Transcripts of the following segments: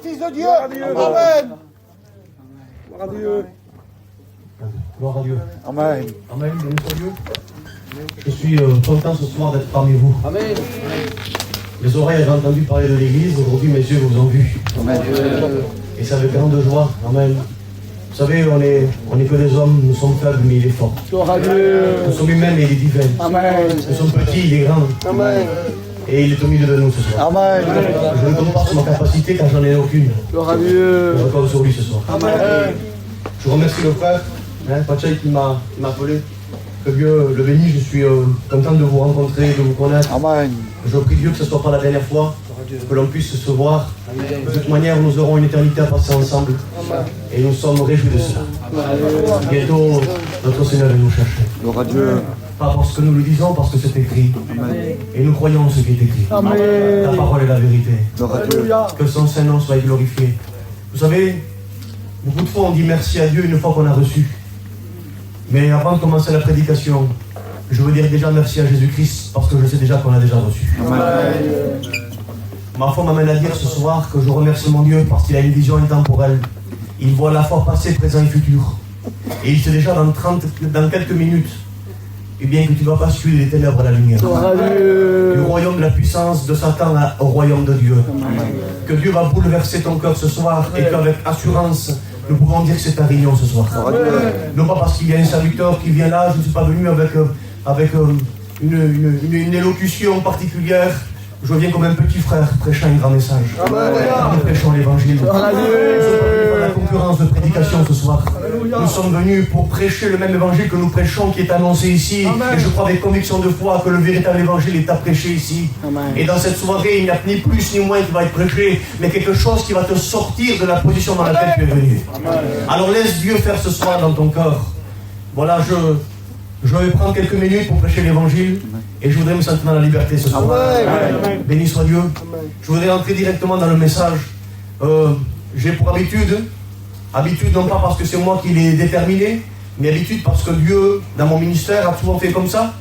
Fils de Dieu. Amen. Gloire à Dieu. Gloire à Dieu. Amen. Amen. Béni soit Dieu. Je suis content ce soir d'être parmi vous. Amen. Les oreilles avaient entendu parler de l'Église, aujourd'hui mes yeux vous ont vu. Amen. Et c'est avec grande joie. Amen. Vous savez, on est que des hommes, nous sommes faibles, mais il est fort. Gloire à Dieu. Nous sommes humains, mais il est divin. Amen. Nous sommes petits, il est grand. Amen. Et il est au milieu de nous ce soir. Amen. Je ne compte pas sur ma capacité car j'en ai aucune. Gloire à Dieu. Je compte sur lui ce soir. Amen. Je remercie le frère, Pachaï, qui m'a appelé. Que Dieu le bénisse, je suis content de vous rencontrer, de vous connaître. Amen. Je prie Dieu que ce ne soit pas la dernière fois, que l'on puisse se voir. De toute manière, nous aurons une éternité à passer ensemble. Et nous sommes réjouis de cela. Bientôt, notre Seigneur va nous chercher. Gloire à Dieu. Pas parce que nous le disons, parce que c'est écrit. Et nous croyons en ce qui est écrit. Amen. La parole est la vérité. Gloire à Dieu. Que son Saint-Nom soit glorifié. Vous savez, beaucoup de fois on dit merci à Dieu une fois qu'on a reçu. Mais avant de commencer la prédication, je veux dire déjà merci à Jésus-Christ parce que je sais déjà qu'on a déjà reçu. Amen. Ma foi m'amène à dire ce soir que je remercie mon Dieu parce qu'il a une vision intemporelle. Il voit la fois passé, présent et futur. Et il sait déjà dans quelques minutes, eh bien que tu vas basculer des ténèbres à la lumière. Du royaume de la puissance de Satan au royaume de Dieu. Que Dieu va bouleverser ton cœur ce soir et qu'avec assurance, nous pouvons dire que c'est ta réunion ce soir. Non pas parce qu'il y a un serviteur qui vient là, je ne suis pas venu avec une élocution particulière. Je viens comme un petit frère prêchant un grand message. Nous prêchons l'évangile. Nous sommes pas venus faire la concurrence de prédication ce soir. Nous sommes venus pour prêcher le même évangile que nous prêchons, qui est annoncé ici. Et je crois avec conviction de foi que le véritable évangile est à prêcher ici. Et dans cette soirée, il n'y a ni plus ni moins qui va être prêché, mais quelque chose qui va te sortir de la position dans laquelle tu es venu. Alors laisse Dieu faire ce soir dans ton cœur. Voilà, je vais prendre quelques minutes pour prêcher l'évangile et je voudrais me sentir dans la liberté ce soir. Amen. Béni soit Dieu. Amen. Je voudrais entrer directement dans le message. J'ai pour habitude non pas parce que c'est moi qui l'ai déterminé, mais habitude parce que Dieu, dans mon ministère, a souvent fait comme ça.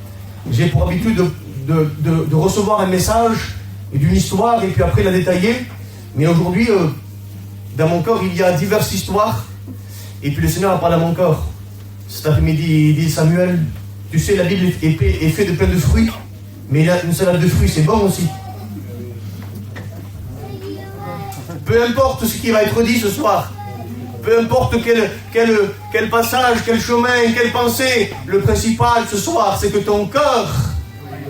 J'ai pour habitude de recevoir un message et d'une histoire et puis après la détailler. Mais aujourd'hui, dans mon cœur, il y a diverses histoires et puis le Seigneur a parlé à mon cœur. Cet après-midi, il dit Samuel, tu sais, la Bible est faite de plein de fruits, mais une salade de fruits, c'est bon aussi. Peu importe ce qui va être dit ce soir, peu importe quel passage, quel chemin, quelle pensée, le principal ce soir, c'est que ton cœur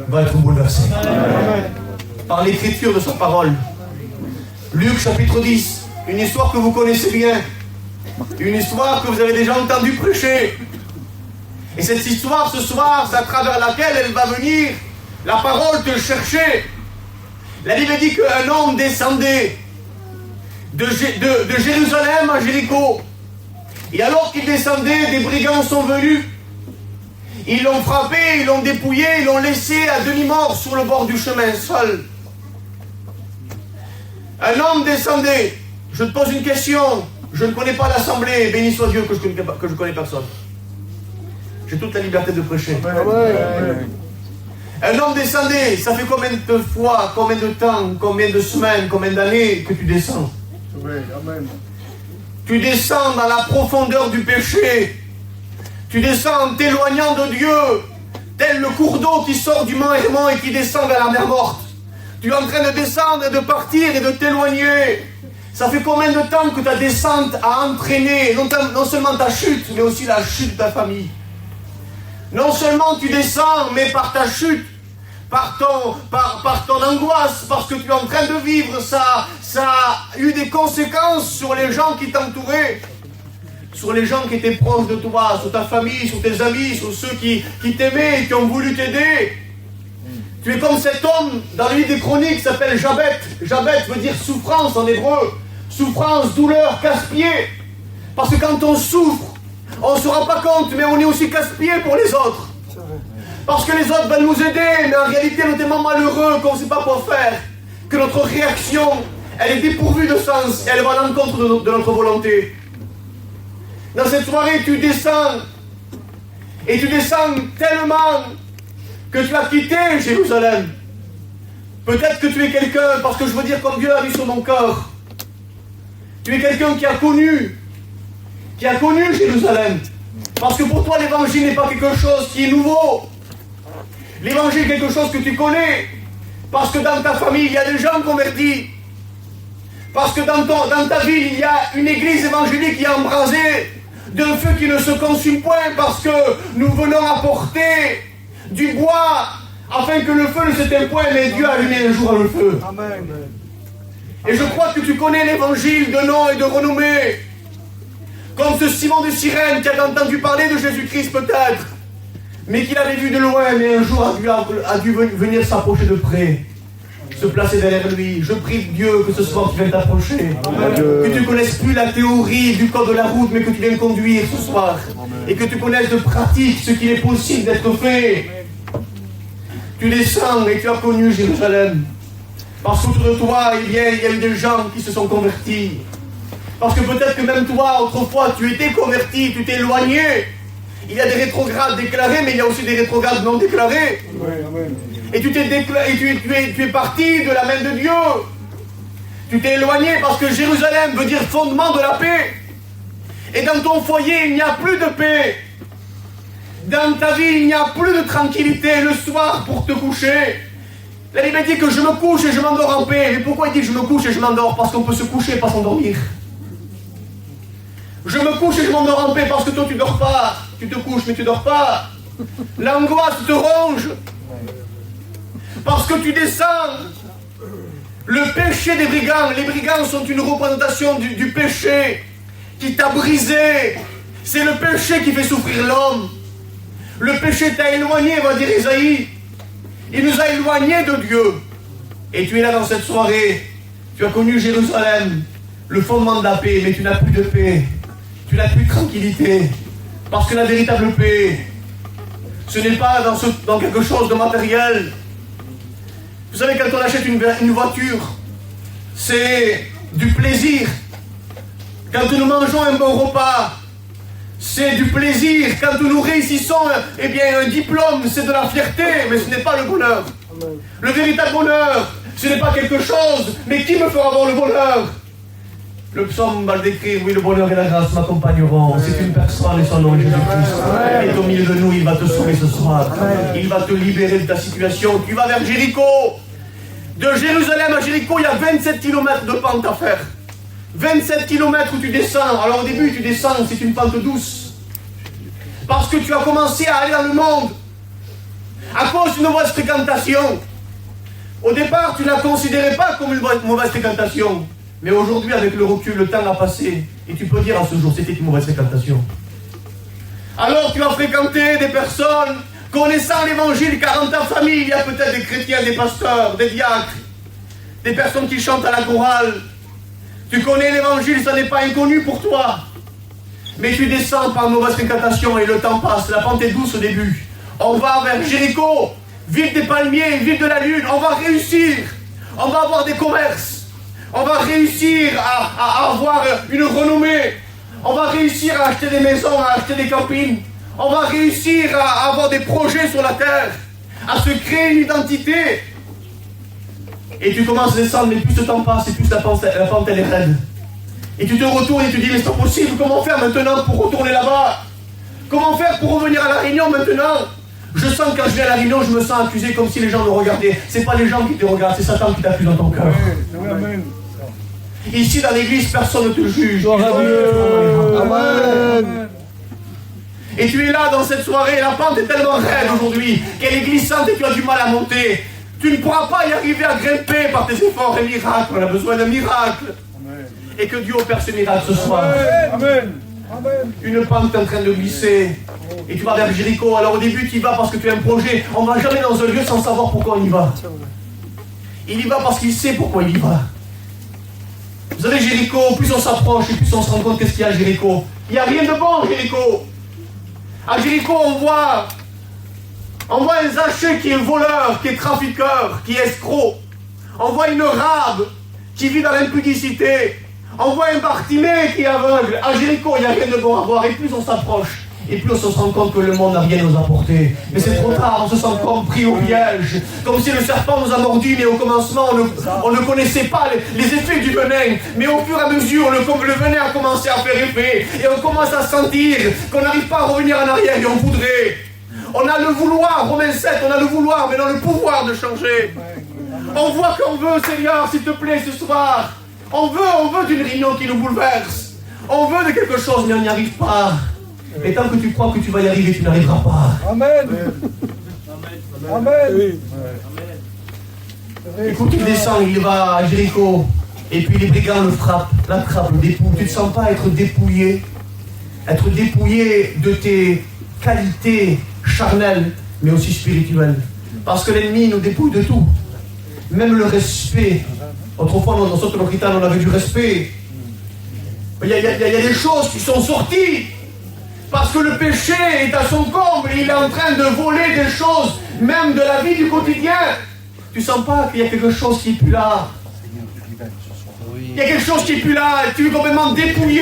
va être bouleversé par l'écriture de sa parole. Luc chapitre 10, une histoire que vous connaissez bien. Une histoire que vous avez déjà entendu prêcher. Et cette histoire ce soir, c'est à travers laquelle elle va venir la parole te chercher. La Bible dit qu'un homme descendait de Jérusalem à Jéricho. Et alors qu'il descendait, des brigands sont venus. Ils l'ont frappé, ils l'ont dépouillé, ils l'ont laissé à demi-mort sur le bord du chemin, seul. Un homme descendait. Je te pose une question. Je ne connais pas l'assemblée, béni soit Dieu que je connais personne. J'ai toute la liberté de prêcher. Un homme descendait, ça fait combien de fois, combien de temps, combien de semaines, combien d'années que tu descends? Tu descends dans la profondeur du péché. Tu descends en t'éloignant de Dieu, tel le cours d'eau qui sort du Mont Hermon et qui descend vers la mer morte. Tu es en train de descendre et de partir et de t'éloigner. Ça fait combien de temps que ta descente a entraîné non seulement ta chute, mais aussi la chute de ta famille? Non seulement tu descends, mais par ta chute, par ton angoisse, parce que tu es en train de vivre, ça a eu des conséquences sur les gens qui t'entouraient, sur les gens qui étaient proches de toi, sur ta famille, sur tes amis, sur ceux qui t'aimaient et qui ont voulu t'aider. Tu es comme cet homme dans le livre des Chroniques qui s'appelle Jabet. Jabet veut dire souffrance en hébreu. Souffrance, douleur, casse-pied. Parce que quand on souffre, on ne se rend pas compte, mais on est aussi casse-pied pour les autres. Parce que les autres veulent nous aider, mais en réalité, on est tellement malheureux qu'on ne sait pas quoi faire. Que notre réaction, elle est dépourvue de sens, et elle va à l'encontre de notre volonté. Dans cette soirée, tu descends, et tu descends tellement que tu as quitté Jérusalem. Peut-être que tu es quelqu'un, parce que je veux dire comme Dieu a mis sur mon cœur. Tu es quelqu'un qui a connu Jérusalem. Parce que pour toi, l'évangile n'est pas quelque chose qui est nouveau. L'évangile est quelque chose que tu connais. Parce que dans ta famille, il y a des gens convertis. Parce que dans ta ville, il y a une église évangélique qui est embrasée d'un feu qui ne se consume point. Parce que nous venons apporter du bois afin que le feu ne s'éteigne point, mais Dieu a allumé un jour le feu. Amen. Et je crois que tu connais l'évangile de nom et de renommée. Comme ce Simon de Cyrène qui a entendu parler de Jésus-Christ peut-être, mais qui l'avait vu de loin, mais un jour a dû venir s'approcher de près, se placer derrière lui. Je prie Dieu que ce soir tu viennes t'approcher, que tu ne connaisses plus la théorie du code de la route, mais que tu viennes conduire ce soir, et que tu connaisses de pratique ce qu'il est possible d'être fait. Tu descends et tu as connu Jérusalem. Parce qu'autour de toi, il y a eu des gens qui se sont convertis. Parce que peut-être que même toi, autrefois, tu étais converti, tu t'es éloigné. Il y a des rétrogrades déclarés, mais il y a aussi des rétrogrades non déclarés. Et tu es parti de la main de Dieu. Tu t'es éloigné parce que Jérusalem veut dire fondement de la paix. Et dans ton foyer, il n'y a plus de paix. Dans ta vie, il n'y a plus de tranquillité le soir pour te coucher. La Bible dit que je me couche et je m'endors en paix. Mais pourquoi il dit que je me couche et je m'endors? Parce qu'on peut se coucher et pas s'endormir. Je me couche et je m'endors en paix parce que toi tu dors pas. Tu te couches mais tu dors pas. L'angoisse te ronge. Parce que tu descends. Le péché des brigands. Les brigands sont une représentation du péché qui t'a brisé. C'est le péché qui fait souffrir l'homme. Le péché t'a éloigné, va dire Isaïe. Il nous a éloignés de Dieu. Et tu es là dans cette soirée. Tu as connu Jérusalem, le fondement de la paix, mais tu n'as plus de paix. Tu n'as plus de tranquillité. Parce que la véritable paix, ce n'est pas dans quelque chose de matériel. Vous savez, quand on achète une voiture, c'est du plaisir. Quand nous mangeons un bon repas, c'est du plaisir. Quand nous réussissons, eh bien, un diplôme, c'est de la fierté, mais ce n'est pas le bonheur. Le véritable bonheur, ce n'est pas quelque chose, mais qui me fera avoir le bonheur? Le psaume va le décrire, oui, le bonheur et la grâce m'accompagneront. C'est une personne et son nom est Jésus-Christ. Il est au milieu de nous, il va te sauver ce soir. Il va te libérer de ta situation. Tu vas vers Jéricho. De Jérusalem à Jéricho, il y a 27 km de pente à faire. 27 km où tu descends. Alors au début, tu descends, c'est une pente douce. Parce que tu as commencé à aller dans le monde. À cause d'une mauvaise fréquentation. Au départ, tu ne la considérais pas comme une mauvaise fréquentation. Mais aujourd'hui, avec le recul, le temps a passé. Et tu peux dire à ce jour, c'était une mauvaise fréquentation. Alors tu as fréquenté des personnes connaissant l'évangile, car dans ta famille, il y a peut-être des chrétiens, des pasteurs, des diacres, des personnes qui chantent à la chorale. Tu connais l'évangile, ça n'est pas inconnu pour toi. Mais tu descends par mauvaise fréquentation et le temps passe. La pente est douce au début. On va vers Jéricho, ville des palmiers, ville de la lune. On va réussir. On va avoir des commerces. On va réussir à avoir une renommée. On va réussir à acheter des maisons, à acheter des campings. On va réussir à avoir des projets sur la terre, à se créer une identité. Et tu commences à descendre, mais plus le temps passe et plus la pente elle est raide. Et tu te retournes et tu dis, mais c'est pas possible, comment faire maintenant pour retourner là-bas? Comment faire pour revenir à la Réunion maintenant? Je sens que quand je vais à la Réunion, je me sens accusé comme si les gens me regardaient. C'est pas les gens qui te regardent, c'est Satan qui t'accuse dans ton cœur. Amen. Ici dans l'église, personne ne te juge. Amen. Et tu es là dans cette soirée, la pente est tellement raide aujourd'hui qu'elle est glissante et tu as du mal à monter. Tu ne pourras pas y arriver à grimper par tes efforts et miracles. On a besoin d'un miracle. Et que Dieu opère ce miracle ce soir. Amen. Une pente est en train de glisser. Et tu vas vers Jéricho. Alors au début tu y vas parce que tu as un projet. On ne va jamais dans un lieu sans savoir pourquoi on y va. Il y va parce qu'il sait pourquoi il y va. Vous savez, Jéricho, plus on s'approche et plus on se rend compte qu'est-ce qu'il y a à Jéricho. Il n'y a rien de bon à Jéricho. À Jéricho, on voit un Zachée qui est voleur, qui est trafiqueur, qui est escroc. On voit une Rabe qui vit dans l'impudicité. On voit un Bartimée qui est aveugle. À Jéricho, il n'y a rien de bon à voir. Et plus on s'approche, Et plus on se rend compte que le monde n'a rien à nous apporter. Mais c'est trop tard, on se sent comme pris au piège. Comme si le serpent nous a mordu, mais au commencement, on ne connaissait pas les effets du venin. Mais au fur et à mesure, le venin a commencé à faire effet. Et on commence à sentir qu'on n'arrive pas à revenir en arrière et on voudrait. On a le vouloir, Romains 7, on a le vouloir, mais dans le pouvoir de changer. On voit qu'on veut, Seigneur, s'il te plaît, ce soir. On veut d'une réunion qui nous bouleverse. On veut de quelque chose, mais on n'y arrive pas. Et tant que tu crois que tu vas y arriver, tu n'arriveras pas. Amen. Amen. Écoute, il descend, il va à Jéricho. Et puis les brigands l'attrapent, le dépouillent. Tu ne sens pas être dépouillé de tes qualités charnelles, mais aussi spirituelles. Parce que l'ennemi nous dépouille de tout. Même le respect. Autrefois, dans notre Occitan, on avait du respect. Il y a des choses qui sont sorties. Parce que le péché est à son comble. Il est en train de voler des choses, même de la vie du quotidien. Tu sens pas qu'il y a quelque chose qui est plus là. Il y a quelque chose qui est plus là. Tu es complètement dépouillé.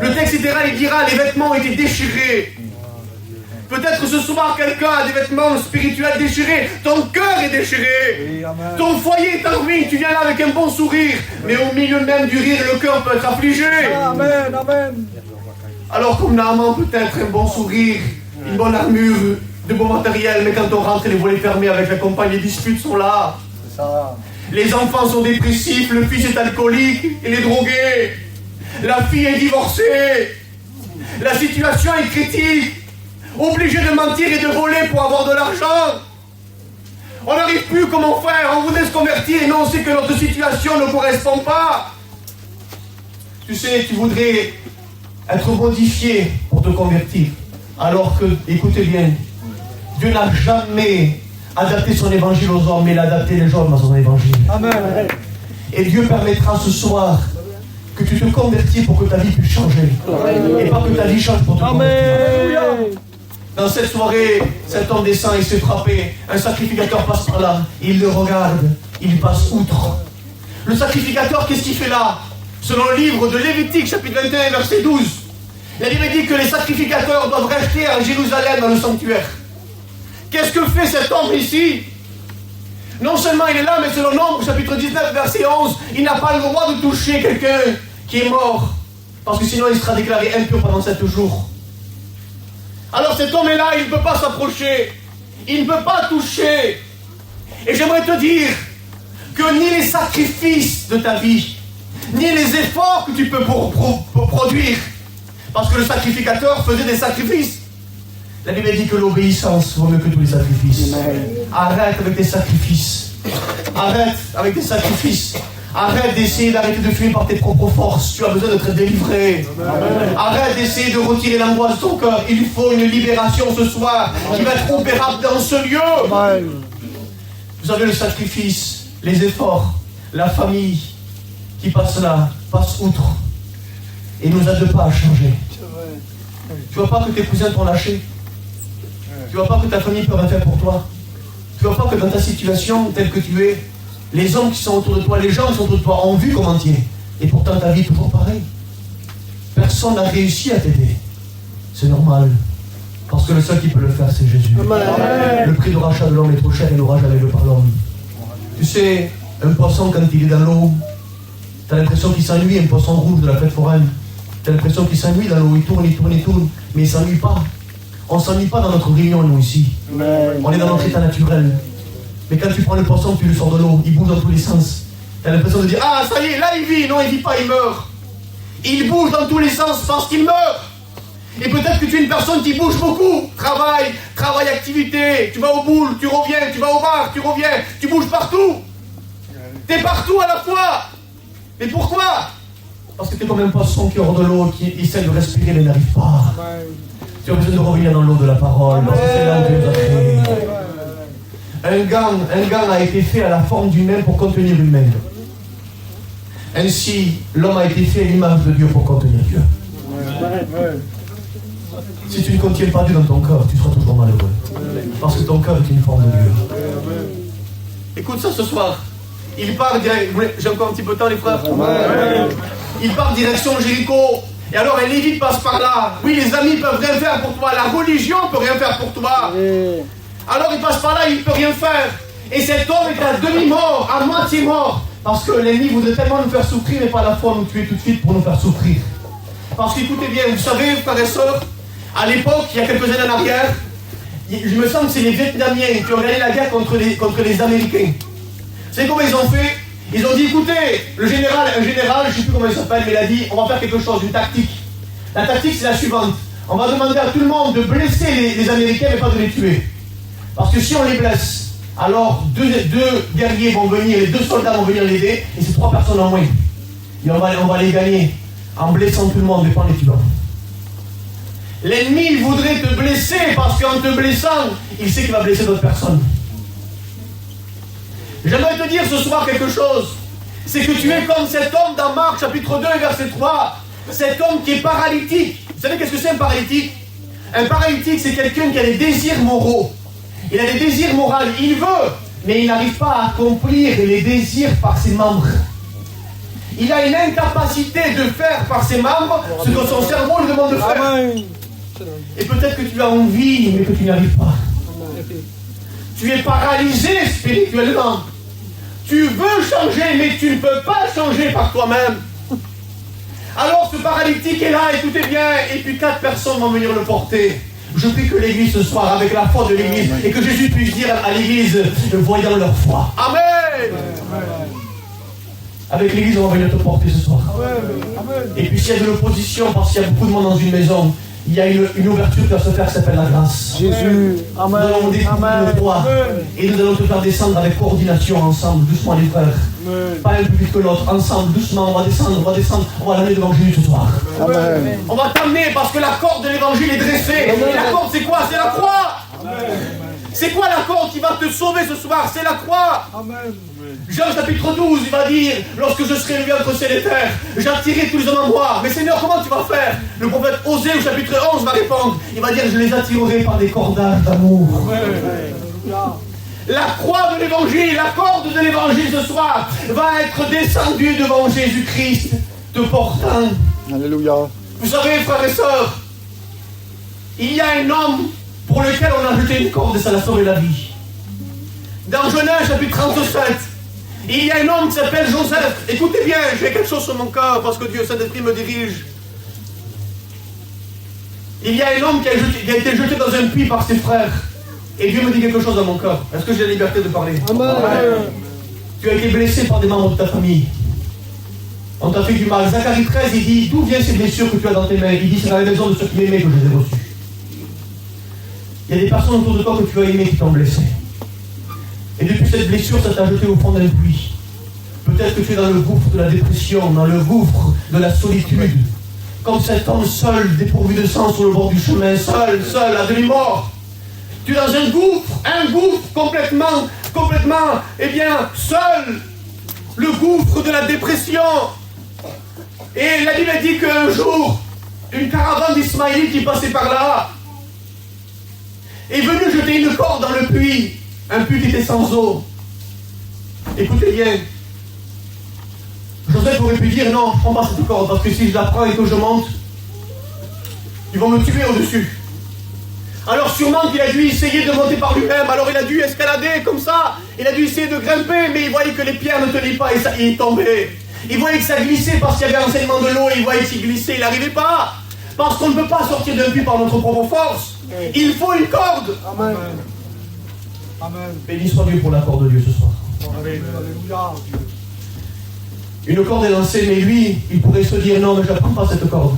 Le texte, etc., il dira, les vêtements ont été déchirés. Peut-être ce soir, quelqu'un a des vêtements spirituels déchirés. Ton cœur est déchiré. Ton foyer est en ruine. Tu viens là avec un bon sourire. Mais au milieu même du rire, le cœur peut être affligé. Amen, amen. Alors comme Naaman, peut-être un bon sourire, une bonne armure, de bon matériel. Mais quand on rentre, les volets fermés avec la compagne, les disputes sont là. C'est ça. Les enfants sont dépressifs, le fils est alcoolique, il est drogué. La fille est divorcée. La situation est critique. Obligé de mentir et de voler pour avoir de l'argent. On n'arrive plus, comment faire? On voudrait se convertir et non, on sait que notre situation ne correspond pas. Tu sais, tu voudrais être modifié pour te convertir. Alors que, écoutez bien, Dieu n'a jamais adapté son évangile aux hommes, mais il a adapté les hommes à son évangile. Amen. Et Dieu permettra ce soir que tu te convertis pour que ta vie puisse changer. Et pas que ta vie change pour te convertir. Amen. Dans cette soirée, cet homme descend, il s'est frappé. Un sacrificateur passe par là. Il le regarde. Il passe outre. Le sacrificateur, qu'est-ce qu'il fait là? Selon le livre de Lévitique, chapitre 21, verset 12, la Bible dit que les sacrificateurs doivent rester à Jérusalem dans le sanctuaire. Qu'est-ce que fait cet homme ici? Non seulement il est là, mais selon Nombre, chapitre 19, verset 11, il n'a pas le droit de toucher quelqu'un qui est mort. Parce que sinon il sera déclaré impur pendant 7 jours. Alors cet homme est là, il ne peut pas s'approcher. Il ne peut pas toucher. Et j'aimerais te dire que ni les sacrifices de ta vie, ni les efforts que tu peux produire, parce que le sacrificateur faisait des sacrifices. La Bible dit que l'obéissance vaut mieux que tous les sacrifices. Arrête avec tes sacrifices. Arrête avec tes sacrifices. Arrête d'essayer d'arrêter de fuir par tes propres forces. Tu as besoin d'être délivré. Amen. Arrête d'essayer de retirer l'angoisse de ton cœur. Il faut une libération ce soir qui va être opérable dans ce lieu. Amen. Vous avez le sacrifice, les efforts, la famille qui passe là, passe outre et nous aide pas à changer. Tu vois pas que tes cousins t'ont lâché. Tu vois pas que ta famille peut rien faire pour toi. Tu vois pas que dans ta situation telle que tu es, les hommes qui sont autour de toi, les gens qui sont autour de toi ont vu comment tu es. Et pourtant ta vie est toujours pareille. Personne n'a réussi à t'aider. C'est normal. Parce que le seul qui peut le faire, c'est Jésus. Amen. Le prix de rachat de l'homme est trop cher et n'aura jamais vu par l'homme. Tu sais, un poisson quand il est dans l'eau, tu as l'impression qu'il s'ennuie, un poisson rouge de la fête foraine. Tu as l'impression qu'il s'ennuie dans l'eau, il tourne, mais il ne s'ennuie pas. On ne s'ennuie pas dans notre réunion, nous, ici. Amen. On est dans notre état naturel. Mais quand tu prends le poisson, tu le sors de l'eau, il bouge dans tous les sens. Tu as l'impression de dire, ah, ça y est, là il vit. Non, il ne vit pas, il meurt. Il bouge dans tous les sens parce qu'il meurt. Et peut-être que tu es une personne qui bouge beaucoup. Travail, activité. Tu vas au boule, tu reviens, tu vas au bar, tu reviens. Tu bouges partout. Tu es partout à la fois. Mais pourquoi? Parce que tu es comme un poisson qui est hors de l'eau, qui essaie de respirer mais n'arrive pas. Amen. Tu as besoin de revenir dans l'eau de la parole. Parce que c'est là où Dieu nous a créé. Un gant a été fait à la forme d'une main pour contenir une main. Ainsi, l'homme a été fait à l'image de Dieu pour contenir Dieu. Si tu ne contiens pas Dieu dans ton cœur, tu seras toujours malheureux. Parce que ton cœur est une forme de Dieu. Écoute ça ce soir. Il part direct. J'ai encore un petit peu de temps, les frères. Il part direction Jéricho. Et alors un lévite passe par là. Oui, les amis peuvent rien faire pour toi. La religion peut rien faire pour toi. Alors il passe par là, il ne peut rien faire. Et cet homme est à demi-mort, à moitié mort. Parce que l'ennemi voudrait tellement nous faire souffrir, mais pas à la fois nous tuer tout de suite pour nous faire souffrir. Parce qu'écoutez bien, vous savez, frères et sœurs, à l'époque, il y a quelques années en arrière, je me semble que c'est les Vietnamiens qui ont gagné la guerre contre les Américains. Vous savez comment ils ont fait? Ils ont dit, écoutez, un général, je ne sais plus comment il s'appelle, mais il a dit, on va faire quelque chose, une tactique. La tactique, c'est la suivante. On va demander à tout le monde de blesser les Américains, mais pas de les tuer. Parce que si on les blesse, alors deux guerriers vont venir, les 2 soldats vont venir l'aider, et c'est 3 personnes en moins. Et on va les gagner en blessant tout le monde, mais pas en les tuant. L'ennemi, il voudrait te blesser, parce qu'en te blessant, il sait qu'il va blesser d'autres personnes. J'aimerais te dire ce soir quelque chose. C'est que tu es comme cet homme dans Marc chapitre 2 verset 3. Cet homme qui est paralytique. Vous savez qu'est-ce que c'est un paralytique? Un paralytique, c'est quelqu'un qui a des désirs moraux. Il a des désirs moraux. Il veut, mais il n'arrive pas à accomplir les désirs par ses membres. Il a une incapacité de faire par ses membres ce que son cerveau lui demande de faire. Amen. Et peut-être que tu as envie, mais que tu n'y arrives pas. Tu es paralysé spirituellement. Tu veux changer, mais tu ne peux pas changer par toi-même. Alors ce paralytique est là, écoutez bien, et puis 4 personnes vont venir le porter. Je prie que l'Église ce soir, avec la foi de l'Église, et que Jésus puisse dire à l'Église, voyant leur foi. Amen. Avec l'Église, on va venir te porter ce soir. Et puis s'il y a de l'opposition, parce qu'il y a beaucoup de monde dans une maison, il y a une ouverture qui va se faire qui s'appelle la grâce. Jésus. Nous allons découvrir le droit. Et nous allons te faire descendre avec coordination ensemble, doucement les frères. Pas un plus vite que l'autre, ensemble, doucement, on va descendre, on va l'amener devant Jésus ce soir. Amen. On va t'amener parce que la corde de l'évangile est dressée. Et la corde c'est quoi? C'est la croix. C'est quoi la corde qui va te sauver ce soir? C'est la croix. Amen. Jean chapitre 12, il va dire, lorsque je serai élevé entre ciel et terre, j'attirerai tous les hommes en moi. Mais Seigneur, comment tu vas faire? Le prophète Osée au chapitre 11 va répondre. Il va dire, je les attirerai par des cordages d'amour. La croix de l'évangile, la corde de l'évangile ce soir va être descendue devant Jésus-Christ, te portant. Alléluia. Vous savez, frères et sœurs, il y a un homme pour lequel on a jeté une corde et ça l'a sauvé la vie. Dans Genèse chapitre 37, il y a un homme qui s'appelle Joseph. Écoutez bien, j'ai quelque chose sur mon cœur parce que Dieu Saint-Esprit me dirige. Il y a un homme qui a été jeté dans un puits par ses frères. Et Dieu me dit quelque chose dans mon cœur. Est-ce que j'ai la liberté de parler? Amen. Tu as été blessé par des membres de ta famille. On t'a fait du mal. Zacharie 13, il dit, d'où viennent ces blessures que tu as dans tes mains? Il dit, c'est dans la maison de ceux qui m'aimaient que je les ai reçues. Il y a des personnes autour de toi que tu as aimées qui t'ont blessé. Et depuis cette blessure, ça t'a jeté au fond d'un puits. Peut-être que tu es dans le gouffre de la dépression, dans le gouffre de la solitude. Comme cet homme seul, dépourvu de sang sur le bord du chemin, seul, à demi-mort. Tu es dans un gouffre complètement, eh bien, seul. Le gouffre de la dépression. Et la Bible dit qu'un jour, une caravane d'Ismaélites qui passait par là est venue jeter une corde dans le puits. Un puits qui était sans eau. Écoutez bien. Joseph aurait pu dire non, je ne prends pas cette corde parce que si je la prends et que je monte, ils vont me tuer au-dessus. Alors sûrement qu'il a dû essayer de monter par lui-même. Alors il a dû escalader comme ça. Il a dû essayer de grimper, mais il voyait que les pierres ne tenaient pas et ça, il tombait. Il voyait que ça glissait parce qu'il y avait enseignement de l'eau et il voyait qu'il glissait. Il n'arrivait pas. Parce qu'on ne peut pas sortir d'un puits par notre propre force. Il faut une corde. Amen. Amen. Béni soit Dieu pour la corde de Dieu ce soir. Alléluia. Une corde est lancée, mais lui, il pourrait se dire non, mais je ne prends pas cette corde.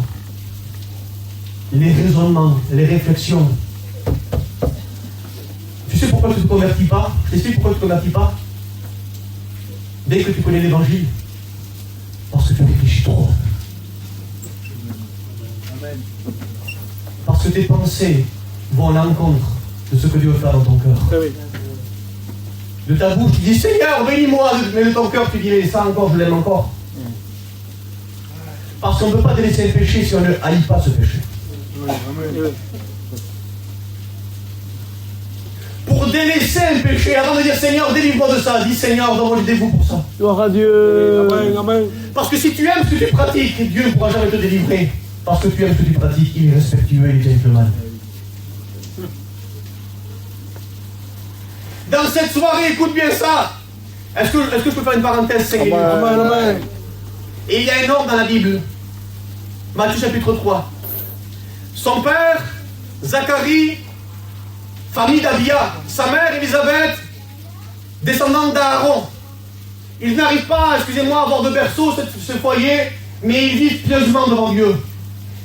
Les raisonnements, les réflexions. Tu sais pourquoi tu ne te convertis pas? Je t'explique pourquoi tu ne te convertis pas. Dès que tu connais l'évangile, parce que tu réfléchis trop. Amen. Parce que tes pensées vont à l'encontre de ce que Dieu veut faire dans ton cœur. Oui. De ta bouche, tu dis Seigneur, bénis-moi, mais de ton cœur, tu dis mais ça encore, je l'aime encore. Parce qu'on ne peut pas délaisser le péché si on ne haït pas ce péché. Oui. Amen. Pour délaisser un péché, avant de dire Seigneur, délivre-moi de ça, dis Seigneur, donne-moi le dévou pour ça. Gloire à Dieu. Amen. Amen. Parce que si tu aimes ce que tu pratiques, Dieu ne pourra jamais te délivrer. parce que tu aimes ce que tu pratiques, il est respectueux, il est gentleman. Dans cette soirée, écoute bien ça. Est-ce que je peux faire une parenthèse 5 minutes? Amen, amen. Et il y a un homme dans la Bible, Matthieu chapitre 3. Son père, Zacharie, famille d'Abia, sa mère, Élisabeth, descendante d'Aaron. Ils n'arrivent pas, excusez-moi, à avoir de berceau, ce foyer, mais ils vivent pieusement devant Dieu.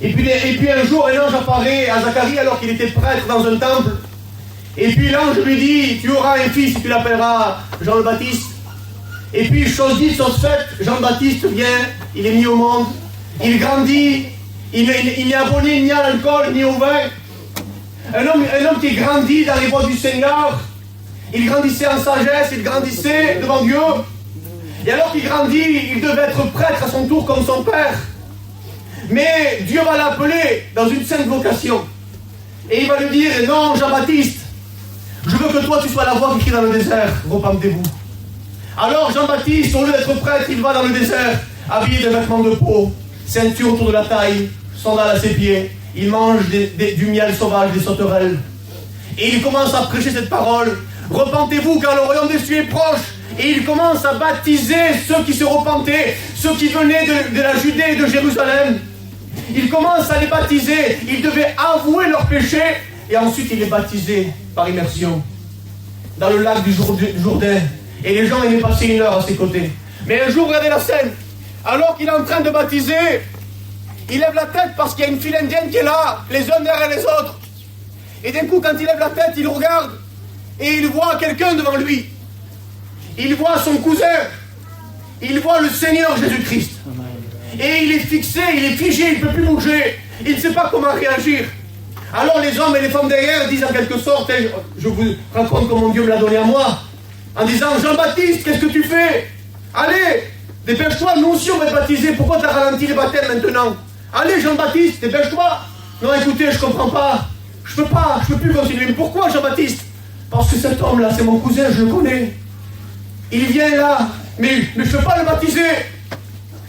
Et puis un jour, un ange apparaît à Zacharie alors qu'il était prêtre dans un temple. Et puis l'ange lui dit, tu auras un fils et tu l'appelleras Jean le Baptiste. Et puis, chose dite, chose faite, Jean-Baptiste vient, il est mis au monde, il grandit, il n'est abonné ni à l'alcool ni au vin. Un homme qui grandit dans les voies du Seigneur, il grandissait en sagesse, il grandissait devant Dieu. Et alors qu'il grandit, il devait être prêtre à son tour comme son père. Mais Dieu va l'appeler dans une sainte vocation. Et il va lui dire, non Jean-Baptiste, je veux que toi tu sois la voix qui crie dans le désert, repentez-vous. Alors Jean-Baptiste, au lieu d'être prêtre, il va dans le désert, habillé de vêtements de peau, ceinture autour de la taille, sandales à ses pieds. Il mange du miel sauvage, des sauterelles. Et il commence à prêcher cette parole. Repentez-vous car le royaume des cieux est proche. Et il commence à baptiser ceux qui se repentaient, ceux qui venaient de la Judée et de Jérusalem. Il commence à les baptiser. Ils devaient avouer leurs péchés. Et ensuite il les baptisait par immersion dans le lac du Jourdain. Et les gens aimaient passer une heure à ses côtés. Mais un jour, regardez la scène. Alors qu'il est en train de baptiser, il lève la tête parce qu'il y a une file indienne qui est là, les uns derrière les autres. Et d'un coup, quand il lève la tête, il regarde et il voit quelqu'un devant lui. Il voit son cousin. Il voit le Seigneur Jésus-Christ. Et il est fixé, il est figé, il ne peut plus bouger. Il ne sait pas comment réagir. Alors les hommes et les femmes derrière disent en quelque sorte, je vous raconte comment Dieu me l'a donné à moi, en disant, Jean-Baptiste, qu'est-ce que tu fais? Allez, dépêche-toi, nous aussi on va être baptisés. Pourquoi tu as ralenti les baptêmes maintenant? Allez Jean-Baptiste, dépêche-toi. Non écoutez, je comprends pas. Je peux plus continuer. Mais pourquoi Jean-Baptiste? Parce que cet homme-là, c'est mon cousin, je le connais. Il vient là, mais je ne peux pas le baptiser.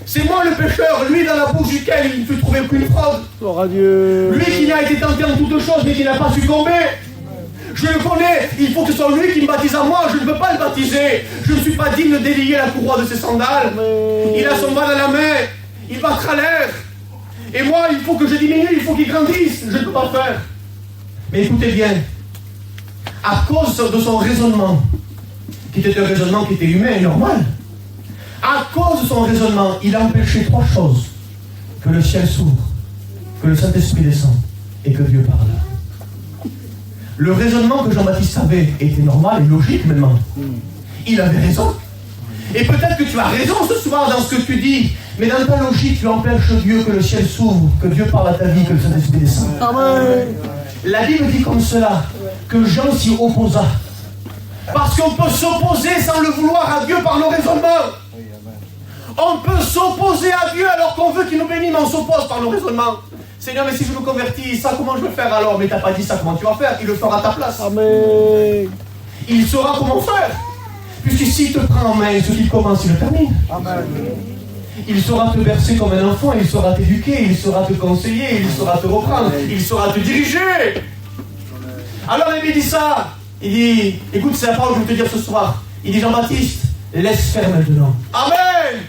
C'est moi le pécheur, lui dans la bouche duquel il ne peut trouver aucune fraude. Gloire à Dieu. Lui qui n'a été tenté en toutes choses, mais qui n'a pas succombé. Je le connais, il faut que ce soit lui qui me baptise à moi, je ne peux pas le baptiser. Je ne suis pas digne de délier la courroie de ses sandales. Il a son bas dans la main, il battra l'air. Et moi, il faut que je diminue, il faut qu'il grandisse, je ne peux pas faire. Mais écoutez bien, à cause de son raisonnement, qui était un raisonnement qui était humain et normal, à cause de son raisonnement, il a empêché trois choses. Que le ciel s'ouvre, que le Saint-Esprit descende et que Dieu parle. Le raisonnement que Jean-Baptiste avait était normal et logique maintenant. Il avait raison. Et peut-être que tu as raison ce soir dans ce que tu dis, mais dans ta logique, tu empêches Dieu que le ciel s'ouvre, que Dieu parle à ta vie, que le Saint-Esprit descende. Amen. La Bible dit comme cela, que Jean s'y opposa. Parce qu'on peut s'opposer sans le vouloir à Dieu par nos raisonnements. On peut s'opposer à Dieu alors qu'on veut qu'il nous bénisse, mais on s'oppose par nos raisonnements. Seigneur, mais si je me convertis, ça comment je vais faire alors? Mais tu n'as pas dit ça, comment tu vas faire? Il le fera à ta place. Amen. Il saura comment faire. Puisque s'il te prend en main, ce qu'il commence, il le termine. Amen. Il saura te bercer comme un enfant, il saura t'éduquer, il saura te conseiller, il saura te reprendre, il saura te diriger. Alors il dit ça. Il dit, écoute, c'est la parole que je veux te dire ce soir. Il dit, Jean-Baptiste, laisse faire maintenant. Amen.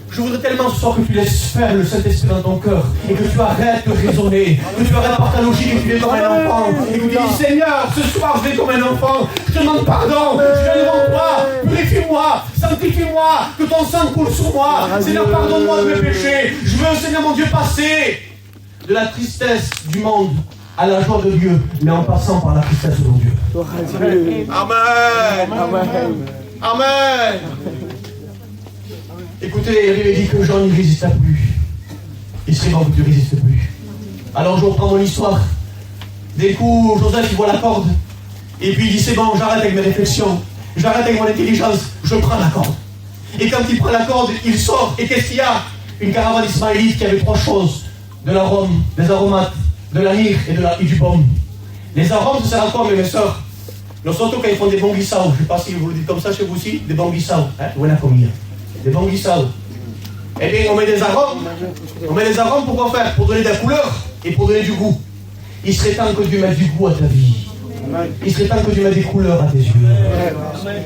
Je voudrais tellement ce soir que tu laisses faire le Saint-Esprit dans ton cœur et que tu arrêtes de raisonner, que tu arrêtes par ta logique et que tu es comme un enfant. Et que tu dis, Seigneur, ce soir je vais comme un enfant, je te demande pardon, je viens devant toi, purifie-moi, sanctifie-moi, que ton sang coule sur moi. Seigneur, pardonne-moi de mes péchés. Je veux, Seigneur mon Dieu, passer de la tristesse du monde à la joie de Dieu, mais en passant par la tristesse de mon Dieu. Gloire à Dieu. Amen. Amen. Amen. Écoutez, la Bible dit que Jean n'y résista plus. Et c'est bon que tu ne résistes plus. Alors je reprends mon histoire. D'un coup, Joseph il voit la corde. Et puis il dit, c'est bon, j'arrête avec mes réflexions. J'arrête avec mon intelligence. Je prends la corde. Et quand il prend la corde, il sort. Et qu'est-ce qu'il y a? Une caravane ismaélite qui avait trois choses. De l'arôme, des aromates, de la lyre et du baume. Les arômes, ça sert à quoi, mes soeurs? Nosotros, quand ils font des bons guissaos, je ne sais pas si vous le dites comme ça chez vous aussi, des bons guissaos. Hein? Voilà combien. Des bons guissaos. Eh bien, on met des arômes. On met des arômes pour quoi faire? Pour donner de la couleur et pour donner du goût. Il serait temps que Dieu mette du goût à ta vie. Il serait temps que Dieu mette des couleurs à tes yeux.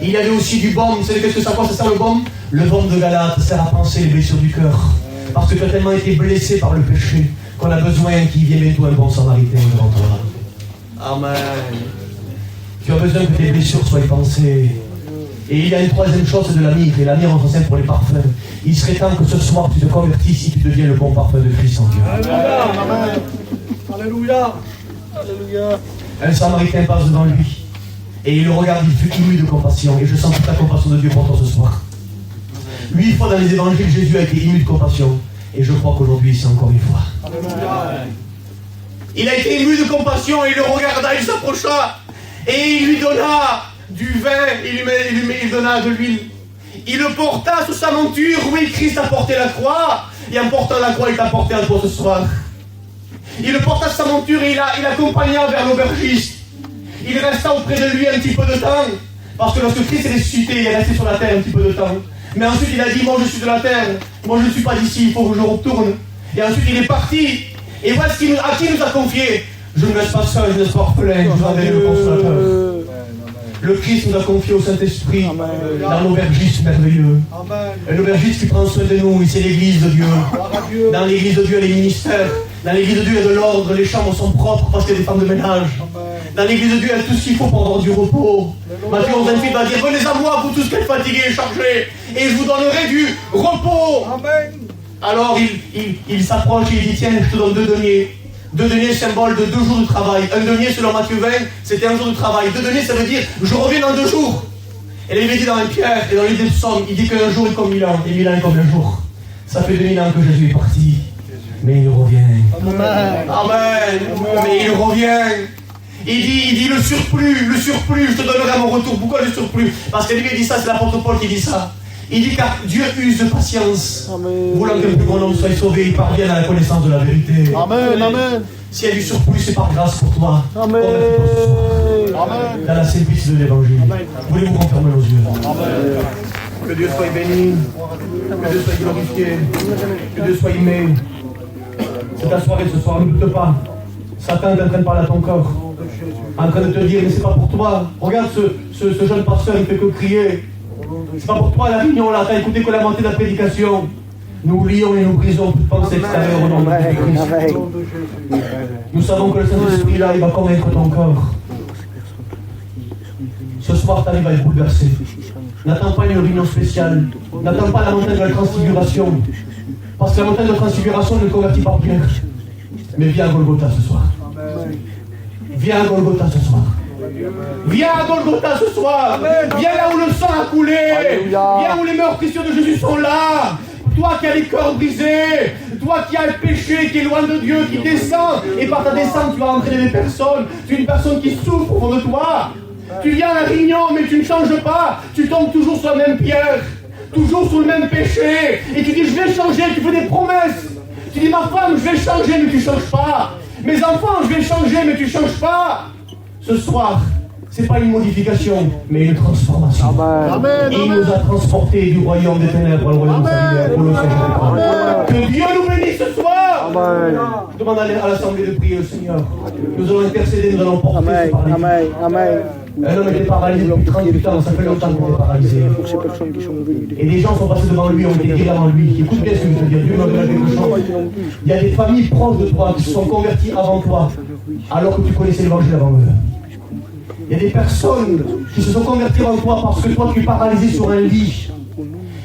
Il y avait aussi du baume. Vous savez qu'est-ce que ça fait? Ça sert le baume? Le baume de Galate sert à panser les blessures du cœur. Parce que tu as tellement été blessé par le péché qu'on a besoin qu'il vienne bientôt un bon samaritain devant toi. Amen. Tu as besoin que tes blessures soient pansées. Et il y a une troisième chose, c'est de la myrrhe. Et la myrrhe, on s'enseigne pour les parfums. Il serait temps que ce soir tu te convertisses si tu deviens le bon parfum de Christ en Dieu. Amen. Alléluia. Alléluia. Un samaritain passe devant lui. Et il le regarde, il fut ému de compassion. Et je sens toute la compassion de Dieu pour toi ce soir. 8 fois dans les évangiles, Jésus a été ému de compassion. Et je crois qu'aujourd'hui, c'est encore une fois. Alléluia. Il a été ému de compassion, il le regarda, il s'approcha. Et il lui donna du vin, il donna de l'huile. Il le porta sous sa monture. Oui, Christ a porté la croix. Et en portant la croix, il t'a porté à toi ce soir. Il le porta sous sa monture et il accompagna vers l'aubergiste. Il resta auprès de lui un petit peu de temps. Parce que lorsque Christ est ressuscité, il est resté sur la terre un petit peu de temps. Mais ensuite, il a dit, moi je suis de la terre. Moi je ne suis pas d'ici, il faut que je retourne. Et ensuite, il est parti. Et voilà à qui il nous a confié. Je ne laisse pas seul, je ne laisse pas orphelin, je vous enverrai le consolateur. Le Christ nous a confié au Saint-Esprit dans l'aubergiste merveilleux. Un aubergiste qui prend soin de nous, c'est l'église de Dieu. Dans l'église de Dieu, les ministères. Dans l'église de Dieu, il y a de l'ordre, les chambres sont propres parce qu'il y a des femmes de ménage. Dans l'église de Dieu, il y a tout ce qu'il faut pour avoir du repos. Matthieu 11:28 va dire, venez à moi, vous tous qui êtes fatigués et chargés, et je vous donnerai du repos. Amen. Alors il s'approche et il dit, tiens, je te donne 2 deniers. 2 deniers, symbole de 2 jours de travail. Un denier, selon Matthieu 20, c'était 1 jour de travail. 2 deniers, ça veut dire, je reviens dans 2 jours. Et là, il est dit dans les Pierre et dans les psaumes, il dit qu'un jour est comme 1000 ans, et 1000 ans est comme un jour. Ça fait 2000 ans que Jésus est parti, mais il revient. Amen. Amen. Mais il revient. Il dit le surplus, je te donnerai à mon retour. Pourquoi le surplus? Parce que lui dit ça, c'est l'apôtre Paul qui dit ça. Il dit car Dieu use de patience. Voulant que le plus grand nombre soit sauvé, il parvienne à la connaissance de la vérité. Amen. Amen. S'il y a du surplus, c'est par grâce pour toi. Amen. Amen. Dans la simplicité de l'évangile. Voulez-vous confirmer nos yeux? Amen. Que Dieu soit béni, que Dieu soit glorifié, que Dieu soit aimé. C'est ta soirée ce soir, ne doute pas. Satan est en train de parler à ton corps, en train de te dire, mais c'est pas pour toi. Regarde ce jeune pasteur, il ne fait que crier. C'est pas pour toi la réunion là, t'as écouté que la moitié de la prédication. Nous lions et nous brisons toute pensée extérieure au nom de Jésus-Christ. Nous savons que le Saint-Esprit là, il va convaincre ton corps. Ce soir, ta vie va être bouleversée. N'attends pas une réunion spéciale. N'attends pas la montagne de la transfiguration. Parce que la montagne de la transfiguration ne convertit pas Pierre. Mais viens à Golgotha ce soir. Viens à Golgotha ce soir. Viens à Golgotha ce soir. Viens là où le sang a coulé. Viens où les meurtrissures de Jésus sont là. Toi qui as les cœurs brisés, toi qui as le péché, qui est loin de Dieu, qui descend, et par ta descente tu vas entraîner des personnes. Tu es une personne qui souffre au fond de toi. Tu viens à la réunion, mais tu ne changes pas. Tu tombes toujours sur la même pierre, toujours sur le même péché. Et tu dis, je vais changer, tu fais des promesses. Tu dis, ma femme, je vais changer, mais tu ne changes pas. Mes enfants, je vais changer, mais tu ne changes pas. Ce soir, ce n'est pas une modification, mais une transformation. Amen. Et il nous a transportés du royaume des ténèbres au royaume de pour le Seigneur. Que Dieu nous bénisse ce soir. Amen. Je demande à l'assemblée de prier le Seigneur. Nous allons intercéder, nous allons porter ce parler. Amen. Un homme était paralysé depuis 38 ans, ça fait longtemps qu'il est paralysé. Et des gens sont passés devant lui, ont été guéris avant lui. Écoute bien ce que je veux dire, Dieu m'a donné quelque chose. Il y a des familles proches de toi qui se sont converties avant toi, alors que tu connaissais l'évangile avant eux. Il y a des personnes qui se sont converties avant toi parce que toi tu es paralysé sur un lit.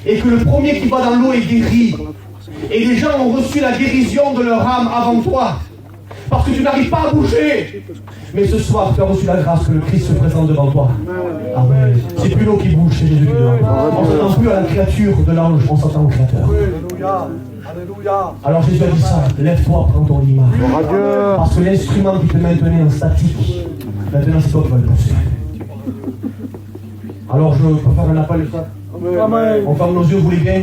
Et que le premier qui va dans l'eau est guéri. Et les gens ont reçu la guérison de leur âme avant toi. Parce que tu n'arrives pas à bouger. Mais ce soir, tu as reçu la grâce que le Christ se présente devant toi. Amen. C'est plus l'eau qui bouge, c'est Jésus qui dort. On ne s'attend plus à la créature de l'ange, on s'attend au Créateur. Alléluia. Alléluia. Alors Jésus a dit ça, lève-toi, prends ton lit. Parce que l'instrument qui te maintenait en statique, maintenant c'est toi qui vas le pousser. Alors je peux faire un appel de ça. Amen. On ferme nos yeux, vous voulez bien?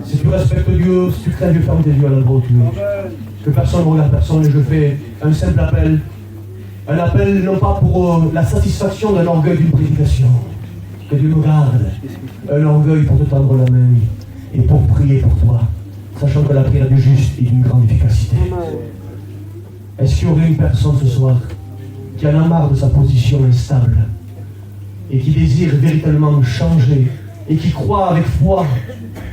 Si tu respectes Dieu, si tu crains Dieu, ferme tes yeux à l'endroit où tu es. Que personne ne regarde personne et je fais un simple appel. Un appel non pas pour la satisfaction d'un orgueil d'une prédication. Que Dieu nous garde. Un orgueil pour te tendre la main et pour prier pour toi. sachant que la prière du juste est d'une grande efficacité. Est-ce qu'il y aurait une personne ce soir qui en a marre de sa position instable et qui désire véritablement changer et qui croit avec foi,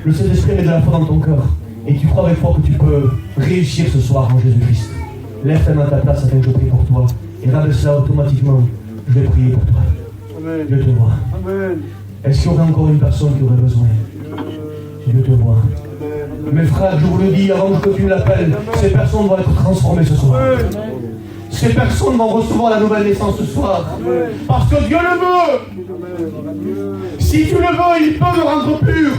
le Saint-Esprit met de la foi dans ton cœur, et tu crois avec foi que tu peux réussir ce soir en Jésus-Christ? Lève ta main à ta place afin que je prie pour toi et rabaisse là automatiquement. Je vais prier pour toi. Amen. Je te vois. Amen. Est-ce qu'il y aurait encore une personne qui aurait besoin? Je te vois. Mes frères, je vous le dis avant que tu me l'appelles, ces personnes vont être transformées ce soir. Ces personnes vont recevoir la nouvelle naissance ce soir. Parce que Dieu le veut. Si tu le veux, il peut le rendre pur.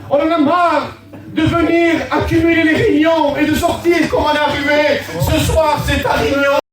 On en a marre de venir accumuler les réunions et de sortir comme on est arrivé. Ce soir, c'est ta réunion.